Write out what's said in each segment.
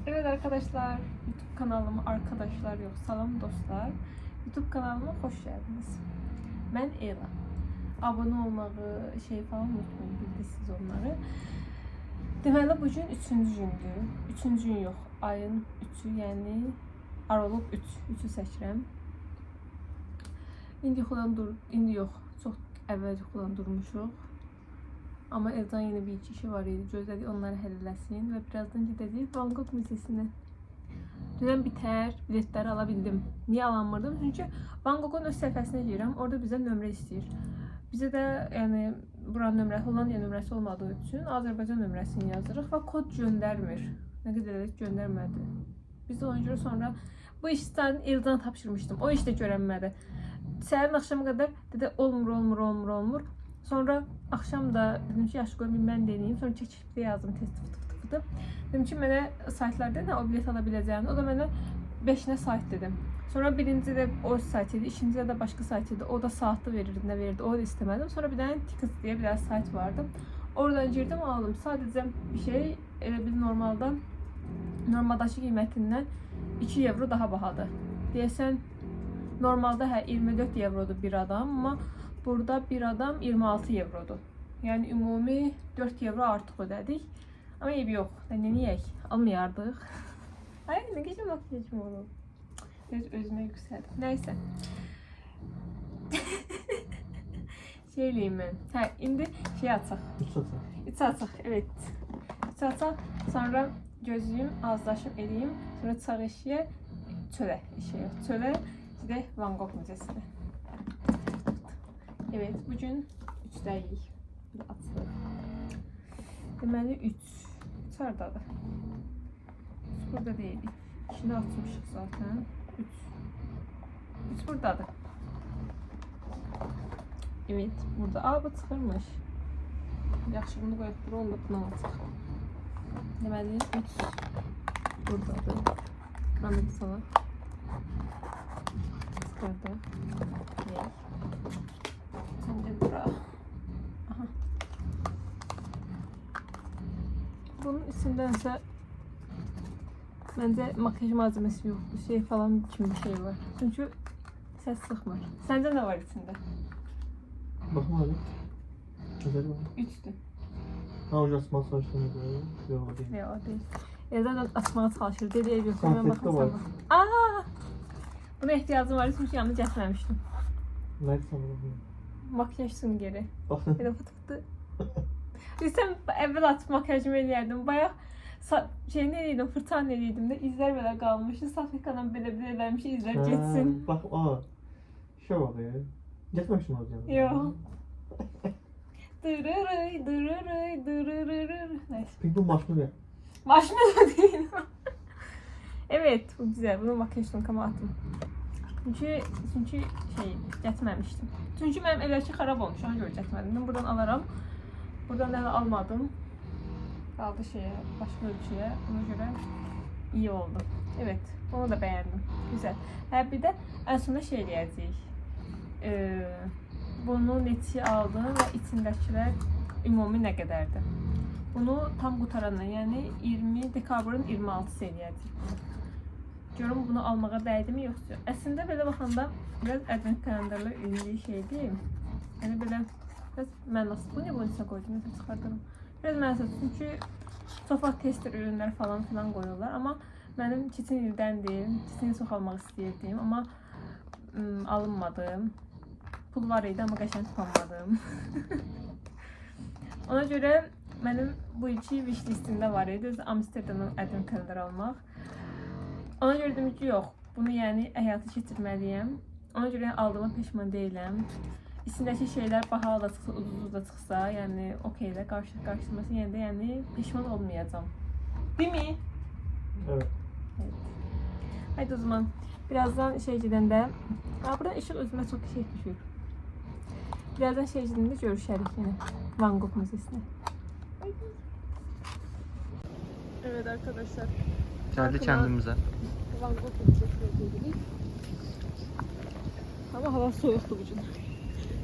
Evet arkadaşlar, YouTube kanalıma salam dostlar. YouTube kanalıma hoş geldiniz. Ben Ela. Abone olmağı, falan unutmayın, bildirsiniz onları. Deməli bugün 3-cü gündür. 3-cü gün yox, ayın 3-ü, yəni Aralıq 3-ü seçirəm. İndi yox, çox əvvəl yuxudan durmuşuq. Amma Elcan yine bir iki işi var idi. Gözlədik onları həll eləsin və birazdan gedəcəyik Van Gogh Müzesi'ne. Dünən bitər, biletləri ala bildim. Niyə alanmırdım? Çünki Van Gogh'un öz səhifəsinə girirəm. Orada bizə nömrə istəyir. Bizə də yəni buranın nömrəsi, Hollandiya nömrəsi olmadığı üçün Azərbaycan nömrəsini yazırıq və kod göndərmir. Nə qədər edək göndərmədi. Biz də ona görə sonra bu işdən Elcan'a tapşırmışdım. O iş də görənmədi. Səhərin axşama qədər dedi olmur. Sonra akşam da dedim ki yaş koymayayım ben deneyeyim. Sonra çekişlikte yazdım testi fıtı. Dedim ki mənə saytlarda ne o bilet alabileceğim. O da mənə 5'ine sayt dedim. Sonra birinci de o sayt idi, ikinci de başka sayt idi. O da saatli verirdi, ne verirdi o da istemedim. Sonra bir tane Tickets diye bir sayt vardı. Oradan girdim aldım. Sadece bir şey bir normaldakı qiymətindən 2 euro daha bahadır. Deyəsən normalda 24 eurodur bir adam ama burada bir adam 26 eurodur. Yani ümumi 4 euro artıq ödədik. Ama ev yox. Neyək? Almayardıq. Ay ne güzel makyajım oldu. Özüme yükseldim. Neyse. Şeyleyim ben. İndi açaq. İç açaq. Evet. İç açaq. Sonra gözlüyüm, ağızlaşım eləyim. Sonra çıxaq eşiyə. Çölə. Gidək Van Gogh Müzesi'ne. Evet, bugün 3'dəyirik. Bir açılır. Deməli 3. Hardadır? 3 burada deyilik. 2'ni açmışıq zaten. 3 buradadır. Evet, burada. Bu çıxırmış. Yaxşı, bunu qoyaq bura, onu da buna açıq. Deməli 3 buradadır. Mən də sana çıxırdı. Şimdi bura. Aha. Bunun içindənsə məncə makyaj malzemesi yok. Şey falan kimi bir şey var. Çünkü ses sıxmır. Sence ne var içinde? Bakma abi. Güzel mi? 3'tü. Ha hocam masajını böyle. Yok o değil. Yok o değil. Elden atmaya çalışır. Dedi ev yok. Hemen Konfetti var. bakmasam. Aa! Buna ihtiyacım var. Çünkü yanına gətirməmişdim. Nerede sanırım? Makyaj süngeri. Bak. Böyle fıtı. Bilsem evvel atıp makyajımı eləyərdim. Bayağı ne dedim, fırtan ne dedim de izler böyle kalmıştı. Safikadan böyle eləmiş izler geçsin. Bak o. Şey var ya. Geçmemişsin hocam. Yok. Dırırıy. Neyse. Peki bu maşmur ya. Marshmallow değil. Evet, bu güzel. Bunu makyajdan kama attım. Çünkü getməmişdim. Çünkü mənim eləki xarab olmuş. Ona görə getmədim. Ben buradan alaram. Buradan elə almadım. Kaldı başka ölçüye. Ona göre iyi oldu. Evet, onu da beğendim. Güzel. Bir de en sonunda eləyəcəyik. Bunu neçə aldım ve içindəkilər ümumi nə qədərdir? Bunu tam qutarandan, yəni 20 dekabrın 26-sı eləyəcəyik. Görüm bunu almağa dəydi mi yoxsa? Əslində belə baxanda biraz advent kalendarla ünlü şeydir. Yəni belə biraz mənasız. Bu ne bunun içine koydum? Mesela çıxardım. Biraz mənasız çünkü çox vaxt tester ürünlər falan filan qoyurlar. Amma mənim keçən ildəndir. Keçən çox almaq istəyirdim. Amma alınmadım. Pul var idi amma qəşəng tutanmadım. Ona görə mənim bu iki wish listimdə var idi. Amsterdamdan advent kalendar almaq. Ona görə dedim ki, yox. Bunu yəni həyata keçirməliyəm. Ona görə aldığıma peşman deyiləm. İçindəki şeylər bahalı da çıxsa, ucuz da çıxsa, yəni okeylə qarşılaması yenə də yəni peşman olmayacağım. Değil mi? Evet. Haydi o zaman birazdan gedəndə burada işıq özümə çox düşür. Birazdan gedəndə görüşərik yine Van Gogh Müzesi'ne. Evet arkadaşlar. Kendi kendimize. Van Gogh Müzesi'ne geldik. Ama hava soğuktu bugün.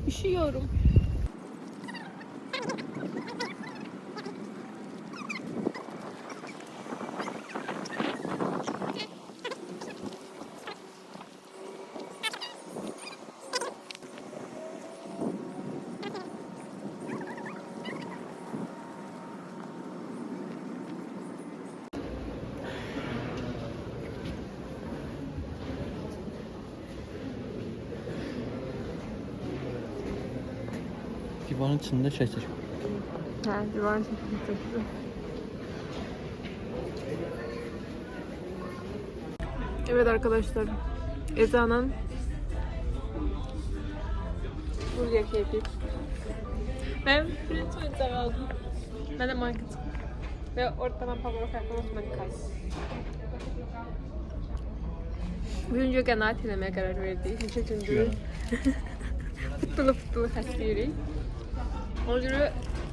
Üşüyorum. Divanın içinde şey çek. Hə, divarın şəkli çəkdi. Evet arkadaşlar, Eza'nın burger keyfi. Ben birinci oyuncağı aldım. Ben de market. Ve ortadan favori farklı Manikaz. Bugünkü qənaət eləməyə qərar verdik. Neçə gündür futbolu xəstəyirik. Ona görə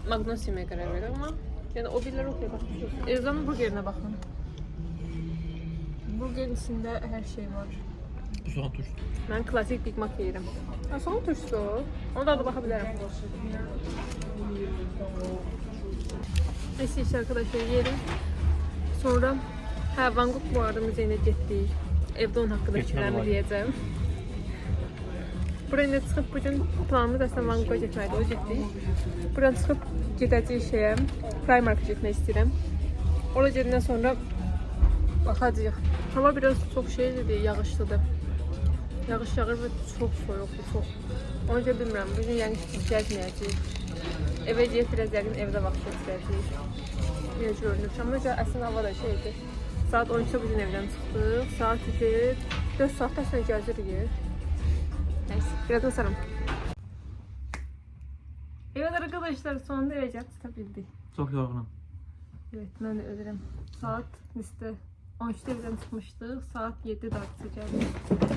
Magnus yeməyə qərar verdik amma yəni o birlər okey baxmışıq. Eza'nın burgerinə baxın. Burgerin içində hər şey var. Bu soğan turşu. Ben klasik Big Mac yerim. Ha, soğan turşusu o. Ona da bakabilirim. Neyse işte arkadaşlar yiyelim. Sonra Van Gogh bu arada müzeyine getdik. Evdə onun haqqında fikirlərimi deyəcəm. Buraya çıxıb bugün planımız əslində Van Gogh'a getməkdir. O getdik. Buradan çıxıb gedəcəyik şeyə, Primark'a getmək istəyirəm. Orada gedəndən sonra baxacağıq. Hava biraz çox şeydir, yağışlıdır. Yağış yağır və çox soyuqdur, çox. Ona görə bilmirəm, bugün yəni gəzməyəcəyik. Evə gedib biraz yəqin evdə vaxt keçirəcəyik. Necə görünür. Amma əslində hava da şeydir. Saat 12'də bugün evdən çıxdıq. Saat 4 saat əslində gəzirik. Neyse, birazdan sarım. Evet arkadaşlar, sonunda eve gəlib çıxa bildik. Çox yorğunum. Evet, mən də ölürəm. Saat listə 13'də evdən çıxmışdıq. Saat 7'də artıq gəldik.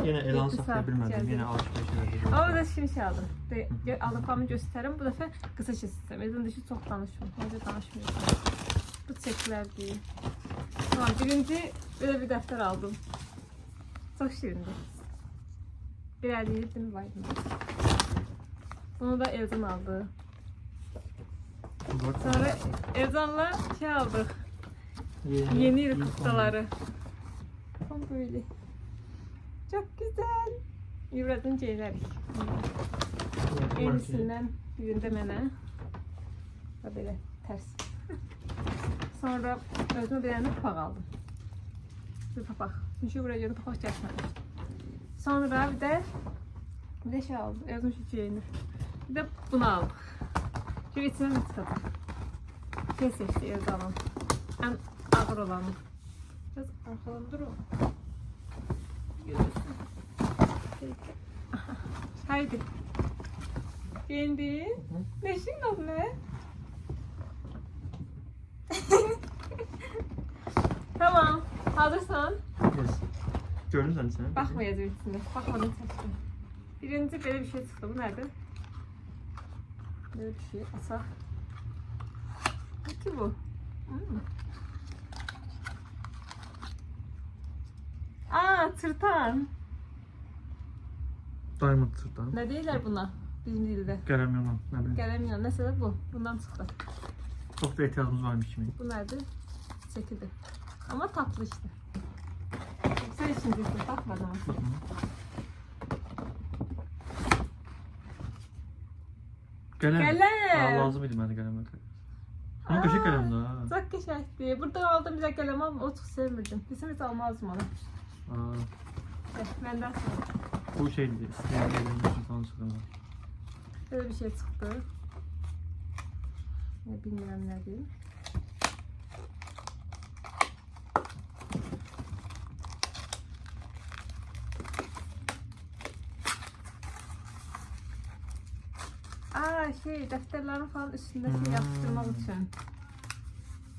Yine elan Yedi saxlaya saat bilmədim. gəldik. Yine alışveriş elədim. Ama da şimdi şey aldım. Aldıqlarımı göstərim. Bu dəfə qısa çizsəm. Ezən dışı çox danışmam. Necə danışmıyorum. Bu çeklərdir. Tamam, birinci böyle bir dəftər aldım. Çok şirindir. Bir əliydi, değil mi Baydım? Bunu da Elzan aldı. Sonra Elzan'la şey aldık. Yeni yıl kutsaları. Tam böyle. Çok güzel. Yuvradın ceylerik. Yenisinden birinde mənə. Ha böyle ters. Sonra özüme bir tane papaq aldım. Bir papaq. Çünkü buraya göre papaq çəkmədim. Sonra bir de şey aldım. Özüm şu çeyini. Bir de bunu aldım. Çünkü içine mi tıkadım? Şey seçti Elzan'ın. En ağır olanı. Biraz arkadan dur o. Görüyorsun. Haydi. Beğendin? Neşin oldu ne? Tamam. Hazırsan. Yes. Gördün sen sen. Bakmayacağım içinde. Bakmadım seçtim. Birinci böyle bir şey çıktı. Bu nerede? Böyle bir şey. Asa. Ne ki bu? Aa, tırtan. Diamond tırtan. Ne değiller buna? Bizim dilde. Gələm ne bileyim. Gelemiyor. Mesela bu. Bundan çıktı. Çok da ihtiyacımız varmış kimi. Bu nerede? Çekildi. Ama tatlı işte. Sen şimdi takmadın mı? Gələm. Gələm. Lazım idi mənə gələm. Ama köşe gələm də. Çok geçerli. Burada aldım bize gelem ama o çok sevmirdim. Bizim hiç almazdım onu. Aa, Benden sonra. bu şeydi. İsteyen geləm için falan sıkıldı. Böyle bir şey çıktı. Ne bilmiyorum ne diyeyim. Aa şey defterlerin falan üstünde şey yaptırmak için.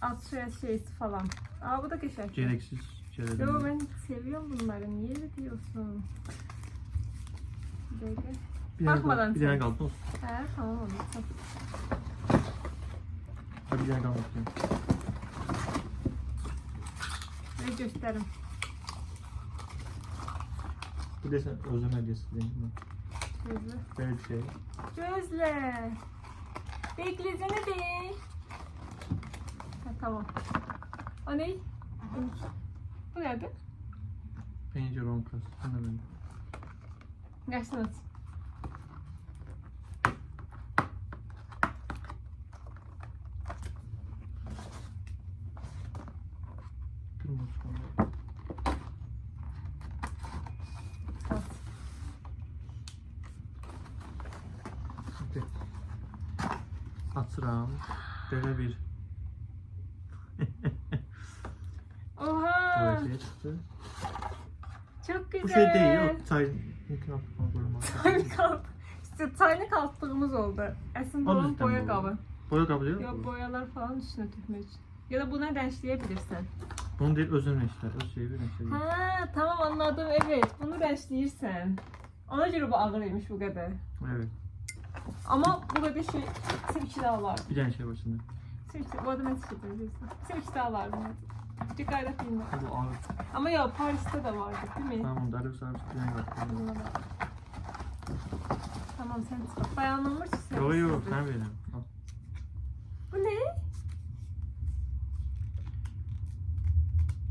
Alt soyad şeysi falan. Aa bu da geçer. Gereksiz şeyler. Yo ben seviyorum bunları. Niye öyle diyorsun? Böyle. Bakmadan bir tane sen. kaldı olsun. He tamam olur. Tamam. Hadi bir tane kaldı. Ve gösterim. Bir de sen özlem hediyesi değil mi? Gözle. Böyle bir şey. Gözle. Beklesene be. Ha, tamam. O ne? Bu nerede? Pencere onkas. Ben de böyle. Gerçekten at. Kırmızı sonra. At. Okey. Açıram. Belə bir Oha! şey çıxdı. Çok güzel. Bu şey değil, o çay mikro koymak. Çaylık altı. İşte çaylık altlığımız oldu. Aslında Onun onun üstünden boya bu. kabı. Boya kabı değil mi? Yok, boyalar falan üstüne dökmek için. Ya da buna rençleyebilirsen. Bunu değil, özün renkler, öz şeyi bir renkler. Ha, tamam anladım, evet. Bunu rençleyirsen. Ona göre bu ağırıymış bu kadar. Evet. Ama bu kadar şey, sevki daha var. Bir tane şey var içinde. Sevki, bu adamı yetiştirdim. Sevki daha var. Bir gayret bilmem. Bu ağır. Ama ya Paris'te de vardı değil mi? Tamam, darı sarı bir renk var. Buna bak. Tamam sen çık. Dayanılmış ki sen. Yok yok, istedin. sen verin. Al. Bu ne?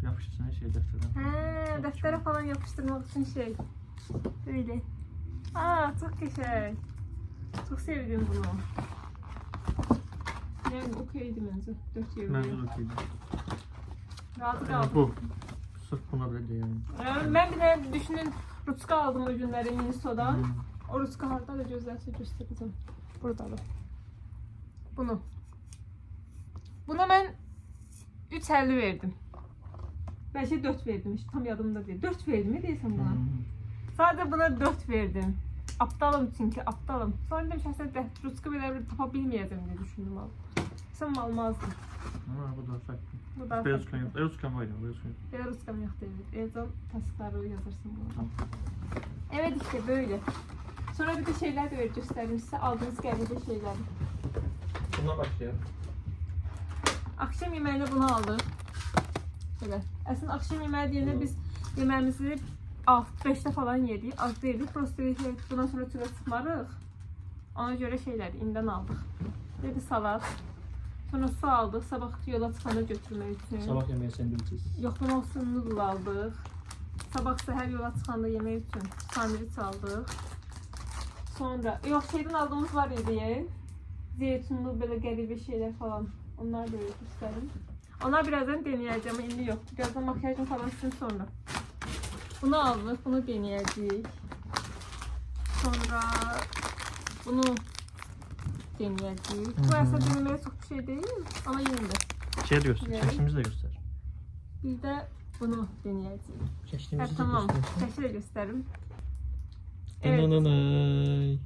Yapıştırsana şey defterden. He, deftere falan yapıştırmak için şey. Öyle. Aa, çok güzel. Çok sevdim bunu. Yani okeydi bence. 4 euro. Mevzu okuydu. Razı Yani kaldım. bu. Sırf buna bile değil yani. Yani ben bir de düşünün Ruska aldım o günleri Miniso'dan. Hmm. O Ruska harita da gözlerse göstereceğim. Burada da. Bunu. Buna ben 3.50 verdim. Ben şey 4 verdim işte tam yadımda değil. 4 verdim mi değilsem buna. Hmm. Sadece buna 4 verdim. Aptalım çünkü aptalım. Sonra dedim şahsen de Ruska bir tapabilmeyeceğim diye düşündüm abi. Sen almazdım. Ama bu da farklı. Bu da Beyaz kan yok. Beyaz kan var ya, beyaz kan yok. Beyaz Ruska'm yok değil. Evden tasıkları yazarsın bunu. Tamam. Evet işte böyle. Sonra bir de şeyler de göstereyim size. Aldığınız gelmede şeyler. Bundan başlayalım. Akşam yemeğinde bunu aldık. Böyle. Aslında akşam yemeği yerine biz yemeğimizi 5'te falan yedik. 6'da yedik. Prosto yedik. Bundan sonra tüve sıkmarıq. Ona göre şeyler inden aldık. Bir salat. Sonra su aldık. Sabah yola çıkanda götürmək üçün. Sabah yemeği sandviçiz. Yoxlama olsun noodle aldıq. Sabah səhər yola çıxanda yemək üçün sandviç aldıq. Sonra şeydən aldığımız var idi ya. Zeytunlu böyle qəribə şeyler falan. Onlar da göstərim. Onlar birazdan deneyeceğim ama indi yok. Birazdan makyajım falan için sonra. Bunu aldık. Bunu deneyeceğiz. Sonra bunu deneyeceğiz. Bu aslında denemeye çok bir şey değil ama yine de. Şey de göster, Evet. çeşimizi de göster. Bir de bunu deneyeceğiz. Çeşimizi de Tamam. göster. Şaşı da gösteririm. Evet. Dananay.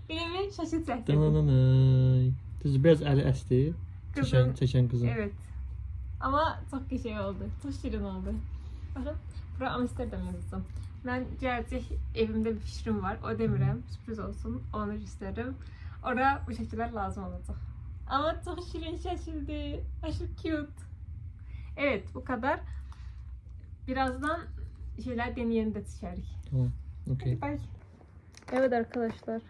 Birimi şaşı çəkdim. Dananay. Düz biraz əli əsdi. Kızım. Çəkən qızım. Evet. Ama çok güzel oldu. Çok şirin oldu. Bakın. Bura Amsterdam yazdım. Ben gerçek evimde bir fikrim var. O demirəm. Sürpriz olsun. Onu gösteririm. Orada bu şekiller lazım olacak. Ama çok şirin şaşırdı. Aşırı cute. Evet bu kadar. Birazdan şeyler deneyeni de çekerik. Tamam. Okey. Bye. Evet arkadaşlar.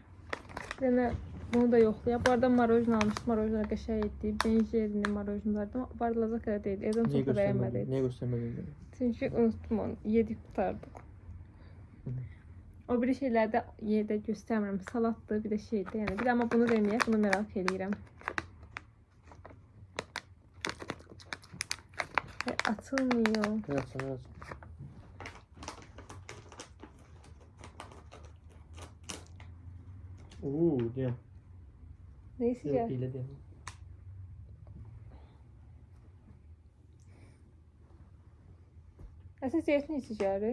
Yine bunu da yoxlayaq. Bu arada marojna almışdım. Marojna qəşəng idi. Benjerini marojnalardım. Bu arada lazakara deyil. Evdən çox da bəyənmədik. Niye göstermedin? Çünkü unuttum onu. Yedik tutardık. O biri şeylerde yerde göstermirəm. Salattı, bir de şeydi. Yani bir de ama bunu deneyək. Bunu merak edirəm. Açılmıyor. Evet, evet. Diye. Neyse ya. Hile diye. Əsas zeytin içəcəri.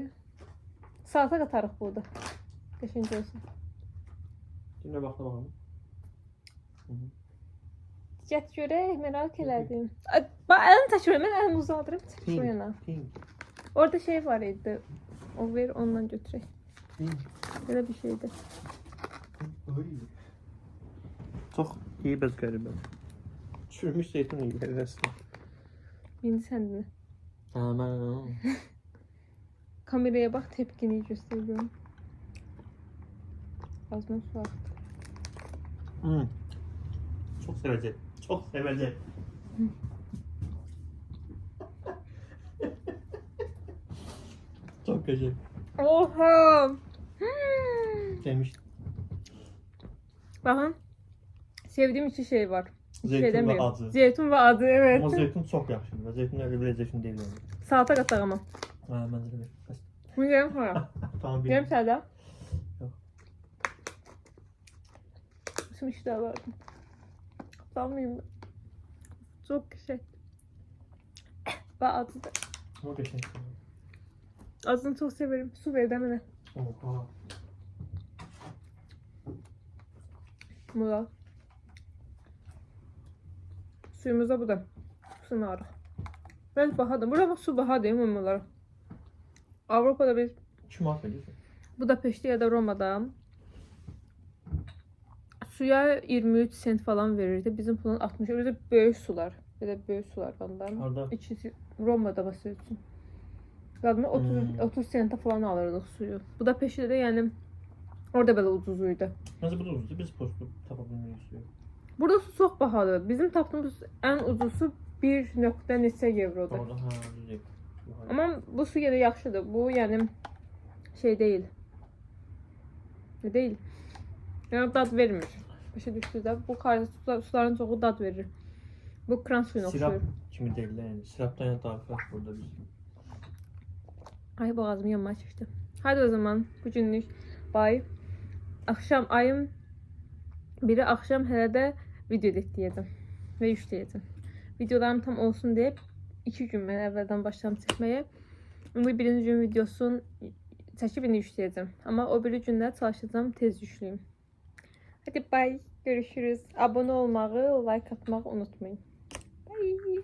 Salata qatarıq burada. Qəşəng olsun. Dinle bakalım. Get görək, merak elədim. Bax, əlini təkrar, mən əlimi uzadırım, çək bu yana. Pink. Orada şey var idi. O ver, ondan götürək. Pink. Belə bir şeydi. Çok iyi bez galiba. Çürümüş zeytin iyi resmen. İndi səndini. Tamam. Kameraya bax, tepkini göstərirəm. Ağzına su aktı. Çok sevecek. Çok sevecek. Çok güzel. Oha! Demiş. Bakın. Sevdiğim iki şey var. İki Zeytin şey ve demiyorum. adı. Zeytin ve adı, evet. Ama zeytin çok yakışır. Zeytin öyle bir zeytin değil yani. Salata qataq ama. Ha, ben de öyle. Bunu yerim sonra. Tamam Yerim bir. sənə. Yox. Şimdi işte vardım. Tutamıyorum. Çok güzel. Ben adı da. Ama geçen Adını çok severim. Su ver demene. Oha. Murat. Suyumuz da bu da. Sınarı. Ben bahadır. Burada bak su bahadır mumyalar. Avrupa'da biz Kim affediyorsun? Budapeşte ya da Roma'da suya 23 sent falan verirdi. Bizim pulun 60. Öyle böyük sular. Böyle böyük sular ondan. Harda? İkisi Roma'da mesela için. Galiba 30 sente falan alırdık suyu. Budapeşte de yani orada böyle ucuzuydu. Nasıl bu da ucuzdu? Biz postu tapabilmeyi istiyor. Burada su çok bahadır. Bizim tapdığımız en ucuzu 1 nokta neçə eurodur. Orada ha düzeyim. Ama bu su yine yaxşıdır. Bu yani şey değil. Ne değil. Yani dad vermir. Başa düşdü də. Bu suların çoxu dad verir. Bu kran suyuna Sirap oxşuyur. kimi deyirlər yəni. Sirapdan yana daha xoş burada biz. Ay boğazım yanma çıxdı. Hadi o zaman bu günlük bay. Akşam ayım biri akşam hələ də video editləyəcəm və yükləyəcəm. Videolarım tam olsun deyib 2 gün mən əvvəldən başladım çəkməyə. Bu birinci gün videosun çəkib indi yükləyəcəm. Amma o biri günlər çalışacağım tez yükləyim. Hadi bay. Görüşürüz. Abone olmağı, like atmağı unutmayın. Bye.